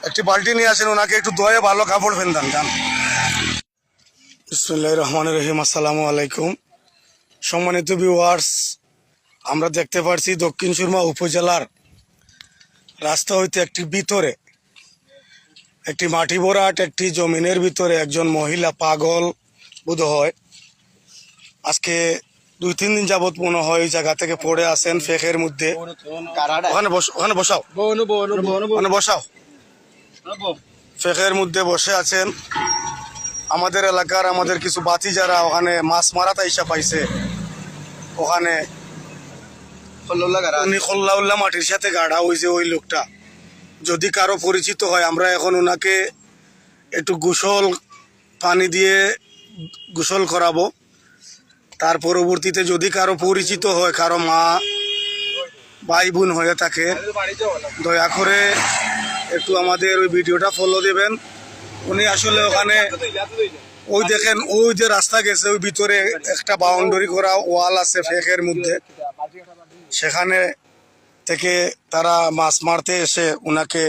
একটি বালতি নিয়ে আসেন, ওনাকে একটু ধুয়ে ভালো কাপড় ফেলতাম যান। বিসমিল্লাহির রহমানির রহিম। আসসালামু আলাইকুম। সম্মানিত ভিউয়ার্স, আমরা দেখতে পাচ্ছি দক্ষিণ সুরমা উপজেলার রাস্তা হইতে একটি ভিতরে একটি মাটি ভরাট একটি জমিনের ভিতরে একজন মহিলা পাগল বোধ হয়, আজকে 2-3 দিন যাবৎ মনে হয় ওই জায়গা থেকে পড়ে আসেন ফেকের মধ্যে। ওখানে বসাও, ওখানে বসাও। ফেকের মধ্যে বসে আছেন। আমাদের এলাকার আমাদের কিছু বাতি যারা ওখানে মাছ মারাতে আইসা পাইছে, ওখানে উনি খোল্লা মাটির সাথে গাড়া হয়েছে ওই লোকটা। যদি কারো পরিচিত হয়, আমরা এখন ওনাকে একটু গোসল পানি দিয়ে গোসল করাবো। তার পরবর্তীতে যদি কারো পরিচিত হয়, কারো মা ভাই বোন হয়ে থাকে, দয়া করে একটু আমাদের ওই ভিডিওটা ফলো দেবেন। উনি আসলে ওখানে ওই দেখেন, ওই যে রাস্তা গেছে ওই ভিতরে একটা বাউন্ডারি করা ওয়াল আছে ফেকের মধ্যে, সেখানে থেকে তারা মাছ মারতে এসে ওনাকে